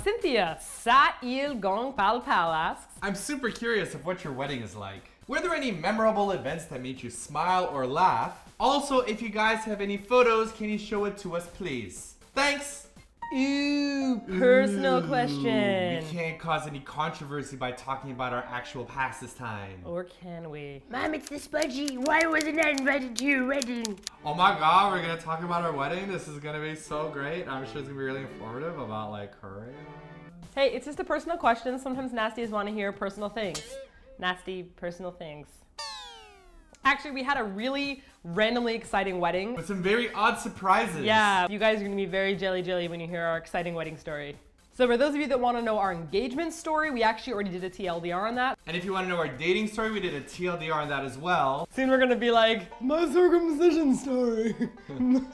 Cynthia, sa il gong pal pal asks, I'm super curious of what your wedding is like. Were there any memorable events that made you smile or laugh? Also, if you guys have any photos, can you show it to us, please? Thanks! ooh, personal question. We can't cause any controversy by talking about our actual past this time. Or can we? Mom, it's the Spudgy. Why wasn't I invited to your wedding? Oh my god, we're gonna talk about our wedding. This is gonna be so great. I'm sure it's gonna be really informative about like her. Hey, it's just a personal question. Sometimes nasties want to hear personal things. Nasty personal things. Actually, we had a really randomly exciting wedding. With some very odd surprises. Yeah, you guys are gonna be very jelly when you hear our exciting wedding story. So for those of you that want to know our engagement story, we actually already did a TLDR on that. And if you want to know our dating story, we did a TLDR on that as well. Soon we're gonna be like, my circumcision story.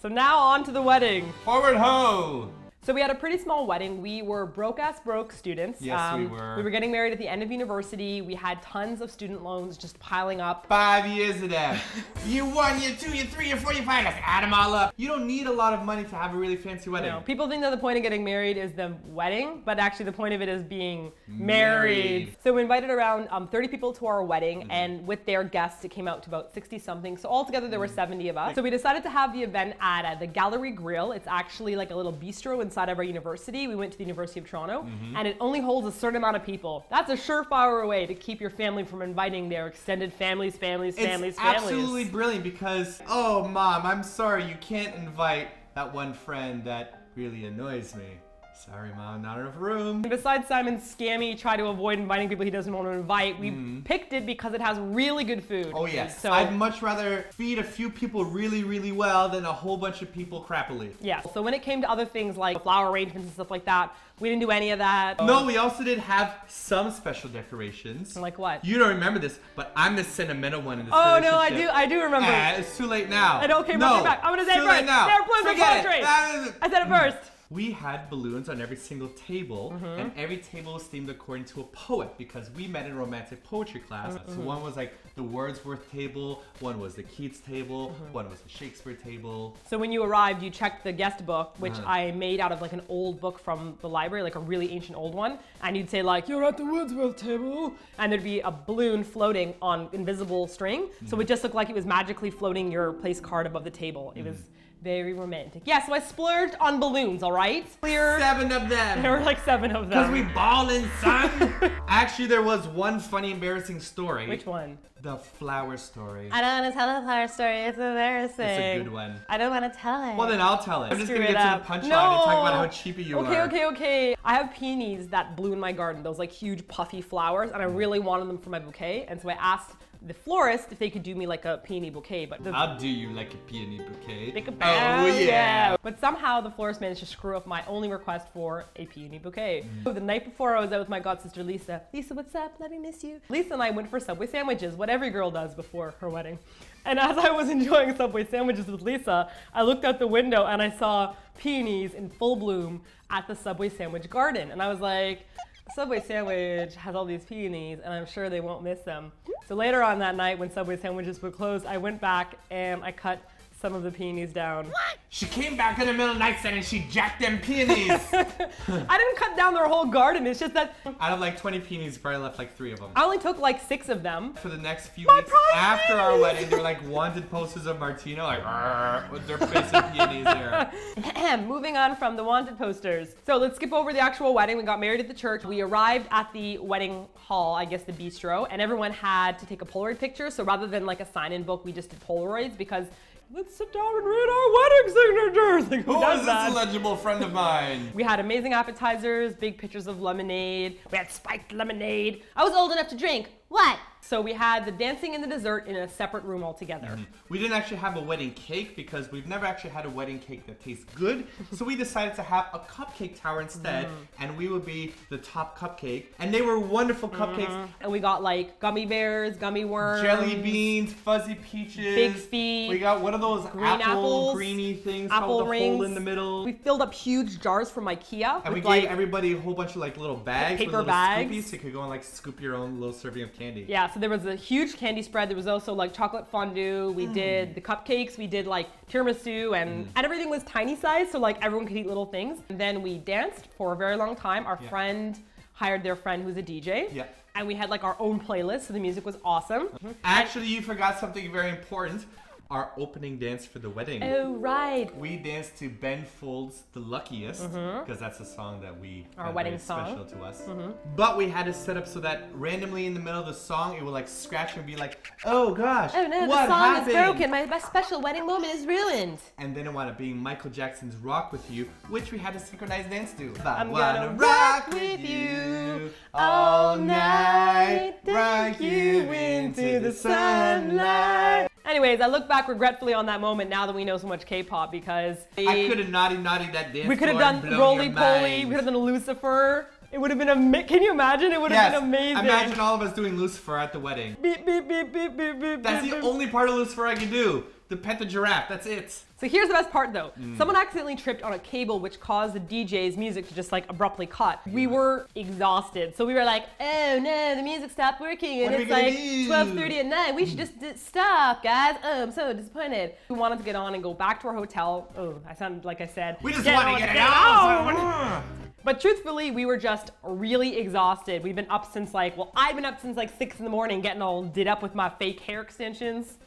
So now on to the wedding. Forward ho! So we had a pretty small wedding. We were broke-ass broke students. Yes, we were. We were getting married at the end of university. We had tons of student loans just piling up. 5 years of that. Year 1, year 2, year 3, year 4, year 5. Let's add them all up. You don't need a lot of money to have a really fancy wedding. No, people think that the point of getting married is the wedding, but actually the point of it is being married. So we invited around 30 people to our wedding, and with their guests, it came out to about 60 something. So altogether there were 70 of us. So we decided to have the event at the Gallery Grill. It's actually like a little bistro inside of our university. We went to the University of Toronto, and it only holds a certain amount of people. That's a surefire way to keep your family from inviting their extended families. It's absolutely brilliant because, oh mom, I'm sorry, you can't invite that one friend that really annoys me. Sorry mom, not enough room. And besides Simon's scammy try to avoid inviting people he doesn't want to invite, we picked it because it has really good food. Oh yes, so I'd much rather feed a few people really well than a whole bunch of people crappily. Yeah, so when it came to other things like flower arrangements and stuff like that, we didn't do any of that. No, we also did have some special decorations. Like what? You don't remember this, but I'm the sentimental one in this Oh relationship. no, I do remember. It's too late now. I don't care, no, bring it back. I'm gonna say it too first. late now. Sarah Bloom's Forget poetry. it. I said it first. We had balloons on every single table, and every table was themed according to a poet because we met in romantic poetry class. So one was like the Wordsworth table, one was the Keats table, one was the Shakespeare table. So when you arrived, you checked the guest book, which I made out of like an old book from the library, like a really ancient old one. And you'd say like, you're at the Wordsworth table. And there'd be a balloon floating on invisible string. So it just looked like it was magically floating your place card above the table. It was very romantic. Yeah, so I splurged on balloons, all right? Clear. 7 of them. There were like 7 of them. Because we ballin', son. Actually, there was one funny, embarrassing story. Which one? The flower story. I don't want to tell the flower story. It's embarrassing. It's a good one. I don't want to tell it. Well, then I'll tell it. I'm just Screw gonna it get to up. the punchline No. and talk about how cheapy you are. Okay. I have peonies that blew in my garden, those like huge puffy flowers, and I really wanted them for my bouquet, and so I asked the florist if they could do me like a peony bouquet, but I'll do you like a peony bouquet. Oh yeah. But somehow the florist managed to screw up my only request for a peony bouquet. So the night before I was out with my god sister Lisa. Lisa, what's up? Let me miss you. Lisa and I went for Subway sandwiches, what every girl does before her wedding. And as I was enjoying Subway sandwiches with Lisa, I looked out the window and I saw peonies in full bloom at the Subway sandwich garden. And I was like, Subway sandwich has all these peonies and I'm sure they won't miss them. So later on that night when Subway sandwiches were closed, I went back and I cut some of the peonies down. What? She came back in the middle of the night and she jacked them peonies. I didn't cut down their whole garden, it's just that out of like 20 peonies, you probably left like 3 of them. I only took like 6 of them. For the next few weeks after our wedding, there were like wanted posters of Martina, like with their face of peonies there. Moving on from the wanted posters. So let's skip over the actual wedding. We got married at the church. We arrived at the wedding hall, I guess the bistro, and everyone had to take a Polaroid picture. So rather than like a sign-in book, we just did Polaroids because let's sit down and read our wedding signatures. Like, who is this illegible friend of mine? We had amazing appetizers, big pictures of lemonade. We had spiked lemonade. I was old enough to drink. What? So we had the dancing and the dessert in a separate room altogether. We didn't actually have a wedding cake because we've never actually had a wedding cake that tastes good. So we decided to have a cupcake tower instead, and we would be the top cupcake. And they were wonderful cupcakes. And we got like gummy bears, gummy worms, jelly beans, fuzzy peaches, big feet. We got one of those green apples, greeny things apple called the rings hole in the middle. We filled up huge jars from IKEA. And we gave everybody a whole bunch of like little bags, paper with little bags. scoopies, so you could go and like scoop your own little serving of candy. Yeah, so there was a huge candy spread. There was also like chocolate fondue. We did the cupcakes. We did like tiramisu and everything was tiny size. So like everyone could eat little things. And then we danced for a very long time. Our friend hired their friend who's a DJ. Yeah. And we had like our own playlist. So the music was awesome. Actually, you forgot something very important. Our opening dance for the wedding. Oh, right. We danced to Ben Folds' The Luckiest, because that's a song that our wedding very song. special to us. But we had to set up so that randomly in the middle of the song, it would like scratch and be like, oh gosh, oh no, what the song happened? is broken. My special wedding moment is ruined. And then it wound up being Michael Jackson's Rock With You, which we had a synchronized dance to. I'm gonna rock with you all night, rock you into the sunlight. Anyways, I look back regretfully on that moment now that we know so much K-pop because I could have naughty that dance. We could have done Roly Poly, we could have done Lucifer. It would have been amazing. Can you imagine? It would have been amazing. Imagine all of us doing Lucifer at the wedding. Beep, beep, beep, beep, beep, beep. That's the only part of Lucifer I can do. The pet the giraffe, that's it. So here's the best part though. Someone accidentally tripped on a cable which caused the DJ's music to just like abruptly cut. We were exhausted. So we were like, oh no, the music stopped working and it's like 12:30 at night. We should just stop, guys. Oh, I'm so disappointed. We wanted to get on and go back to our hotel. Oh, I sounded like I said. We just want to get out. But truthfully, we were just really exhausted. We've been up since like, well, I've been up since like 6 in the morning getting all did up with my fake hair extensions.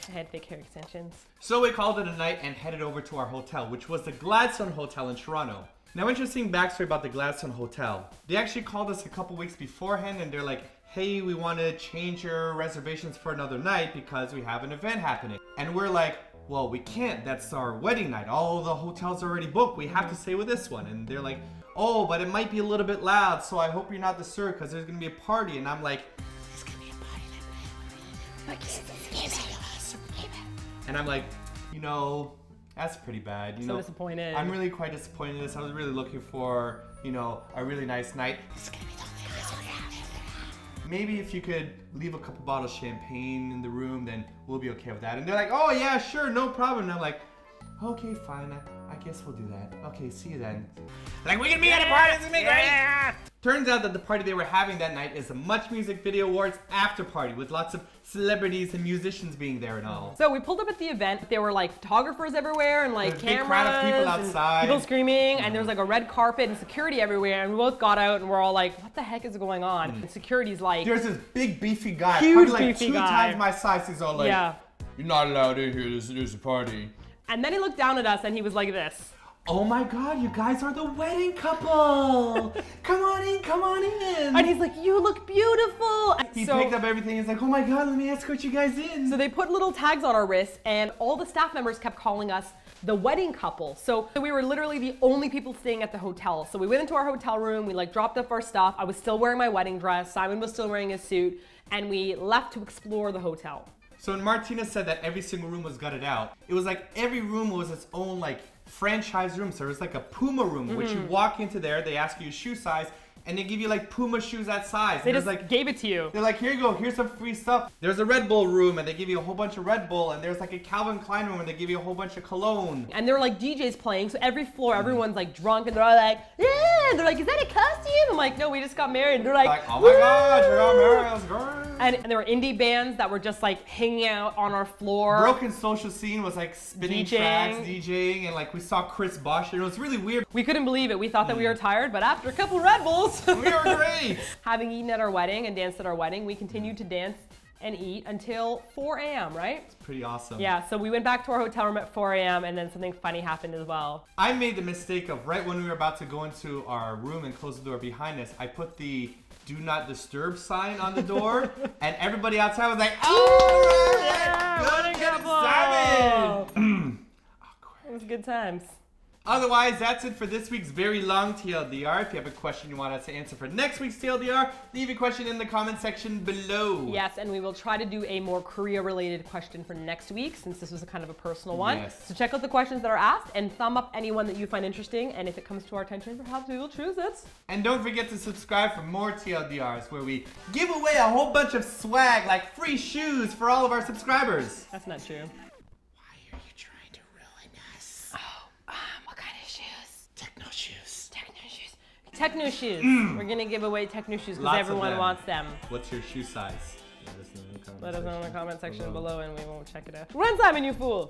I had fake hair extensions. So we called it a night and headed over to our hotel, which was the Gladstone Hotel in Toronto. Now, interesting backstory about the Gladstone Hotel. They actually called us a couple weeks beforehand and they're like, hey, we want to change your reservations for another night because we have an event happening. And we're like, well, we can't. That's our wedding night. All the hotels are already booked. We have to stay with this one. And they're like, oh, but it might be a little bit loud, so I hope you're not disturbed because there's going to be a party. And I'm like, there's going to be a party and I'm like, you know, that's pretty bad. You know, disappointed. I'm really quite disappointed in this. I was really looking for, you know, a really nice night. Maybe if you could leave a couple bottles of champagne in the room, then we'll be okay with that. And they're like, oh yeah, sure, no problem. And I'm like, okay, fine. I guess we'll do that. Okay, see you then. Like, we can be at a party. It's gonna be great. Turns out that the party they were having that night is a Much Music Video Awards after party with lots of celebrities and musicians being there and all. So we pulled up at the event. There were like photographers everywhere and like cameras. Big crowd of people outside. People screaming and there was like a red carpet and security everywhere. And we both got out and we're all like, what the heck is going on? And security's like, there's this big beefy guy, huge probably like beefy 2 guy. times my size. He's all like, you're not allowed in here. There's a party. And then he looked down at us and he was like this. Oh my God, you guys are the wedding couple. Come on in. And he's like, you look beautiful. And he picked up everything. He's like, oh my God, let me escort you guys in. So they put little tags on our wrists and all the staff members kept calling us the wedding couple. So we were literally the only people staying at the hotel. So we went into our hotel room, we like dropped off our stuff. I was still wearing my wedding dress. Simon was still wearing his suit and we left to explore the hotel. So when Martina said that every single room was gutted out, it was like every room was its own like franchise room. So there was like a Puma room, which you walk into there, they ask you your shoe size, and they give you like Puma shoes that size. They and just like, gave it to you. They're like, here you go, here's some free stuff. There's a Red Bull room, and they give you a whole bunch of Red Bull, and there's like a Calvin Klein room, and they give you a whole bunch of cologne. And they're like DJs playing, so every floor, everyone's like drunk, and they're all like, yeah, they're like, is that a costume? I'm like, no, we just got married. And they're like, oh my God, you got married, that's great. And there were indie bands that were just like hanging out on our floor. Broken Social Scene was like spinning tracks, DJing. DJing, and like we saw Chris Bosch, and it was really weird. We couldn't believe it. We thought that we were tired, but after a couple Red Bulls, We were great. Having eaten at our wedding and danced at our wedding, we continued to dance and eat until 4 a.m., right? It's pretty awesome. Yeah, so we went back to our hotel room at 4 a.m. and then something funny happened as well. I made the mistake of right when we were about to go into our room and close the door behind us, I put the do not disturb sign on the door, and everybody outside was like, oh, Yeah, good Simon. It was good times. Otherwise, that's it for this week's very long TLDR. If you have a question you want us to answer for next week's TLDR, leave your question in the comment section below. Yes, and we will try to do a more Korea-related question for next week, since this was a kind of a personal one. Yes. So check out the questions that are asked and thumb up anyone that you find interesting, and if it comes to our attention, perhaps we will choose it. And don't forget to subscribe for more TLDRs, where we give away a whole bunch of swag, like free shoes for all of our subscribers. That's not true. Why are you trying to ruin us? What kind of shoes? Techno shoes. Techno shoes. Techno shoes. We're gonna give away Techno shoes because Lots of everyone them. wants them. What's your shoe size? Let us know in the comment section below and we won't check it out. Run, Simon, you fool!